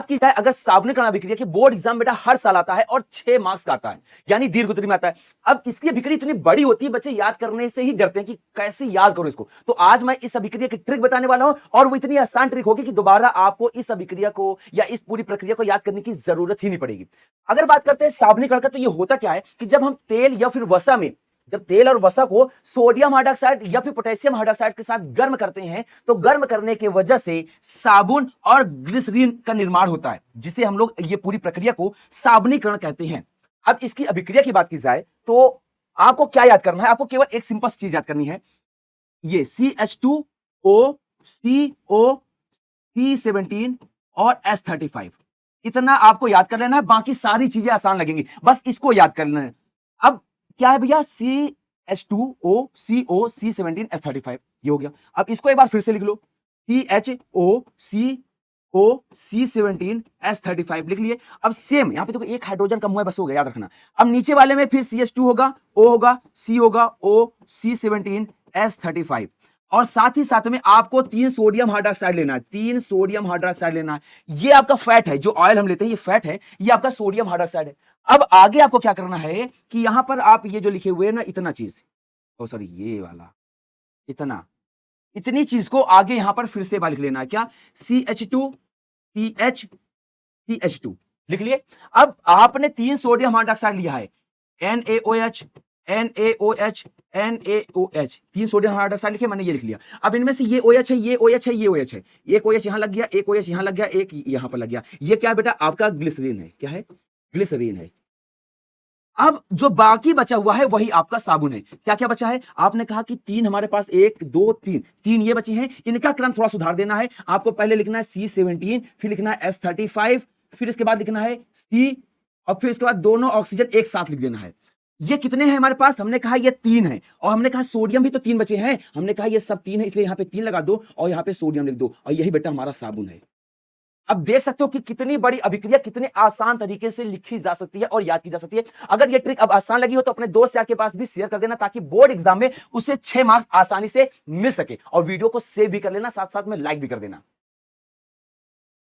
की जाए अगर साबुनीकरण अभिक्रिया की बोर्ड एग्जाम बेटा हर साल आता है और 6 मार्क्स का आता है, यानी दीर्घ उत्तरी में आता है। अब इसकी अभिक्रिया इतनी बड़ी होती है, बच्चे याद करने से ही डरते हैं कि कैसे याद करो इसको। तो आज मैं इस अभिक्रिया की ट्रिक बताने वाला हूं और वो इतनी आसान ट्रिक होगी कि दोबारा आपको इस अभिक्रिया को या इस पूरी प्रक्रिया को याद करने की जरूरत ही नहीं पड़ेगी। अगर बात करते हैं साबुनीकरण का, तो ये होता क्या है कि जब हम तेल या फिर वसा में, जब तेल और वसा को सोडियम हाइड्रोक्साइड या फिर पोटेशियम हाइड्रोक्साइड के साथ गर्म करते हैं, तो गर्म करने की वजह से साबुन और ग्लिसरीन का निर्माण होता है, जिसे हम लोग ये पूरी प्रक्रिया को साबुनीकरण कहते हैं। अब इसकी अभिक्रिया की बात की जाए तो आपको क्या याद करना है? आपको केवल एक सिंपल चीज याद करनी है, ये CH2O CO C17 और S35, इतना आपको याद कर लेना है। बाकी सारी चीजें आसान लगेंगी, बस इसको याद कर लेना है। अब क्या है भैया? CH2O CO C17 S35, ये हो गया। अब इसको एक बार फिर से लिख लो, CHO CO C17 S35 लिख लिए। अब सेम यहां पे देखो एक हाइड्रोजन कम हुआ है, बस हो गया, याद रखना। अब नीचे वाले में फिर CH2 होगा, O होगा, C होगा, O C17 S35, और साथ ही साथ में आपको 3 सोडियम हाइड्रोक्साइड लेना है, 3 सोडियम हाइड्रोक्साइड लेना है। ये आपका फैट है, जो ऑयल हम लेते हैं ये फैट है, ये आपका सोडियम हाइड्रोक्साइड है। अब आगे आपको क्या करना है कि यहां पर आप ये जो लिखे हुए हैं ना, इतना चीज, ओ सॉरी ये वाला, इतनी चीज को आगे यहां पर फिर से लिख लेना है। क्या? CH2 CH2 लिख लिए। अब आपने 3 सोडियम हाइड्रोक्साइड लिया है, NaOH NaOH NaOH, 3 sodium hydroxide लिखे, मैंने ये लिख लिया। अब इनमें से ये OH है, ये OH है, ये OH है, एक OH यहां लग गया, एक OH यहां लग गया, एक यहां पर लग गया। ये क्या है बेटा? आपका ग्लिसरीन है। क्या है? ग्लिसरीन है। अब जो बाकी बचा हुआ है वही आपका साबुन है। क्या क्या बचा है? आपने कहा कि 3 हमारे पास, 1 2 3 ये बचे हैं। इनका क्रम थोड़ा सुधार देना है। आपको पहले लिखना है C17, फिर लिखना है S35, फिर इसके बाद लिखना है C, और फिर इसके बाद दोनों ऑक्सीजन एक साथ लिख देना है। ये कितने हैं हमारे पास? हमने कहा ये 3 है, और हमने कहा सोडियम भी तो 3 बचे हैं। हमने कहा ये सब 3 है, इसलिए यहां पे 3 लगा दो और यहां पे सोडियम लिख दो, और यही बेटा हमारा साबुन है। अब देख सकते हो कि कितनी बड़ी अभिक्रिया कितने आसान तरीके से लिखी जा सकती है और याद की जा सकती है। अगर ये ट्रिक अब आसान लगी हो तो अपने दोस्त यार के पास भी शेयर कर देना, ताकि बोर्ड एग्जाम में उसे 6 मार्क्स आसानी से मिल सके। और वीडियो को सेव भी कर लेना, साथ साथ में लाइक भी कर देना।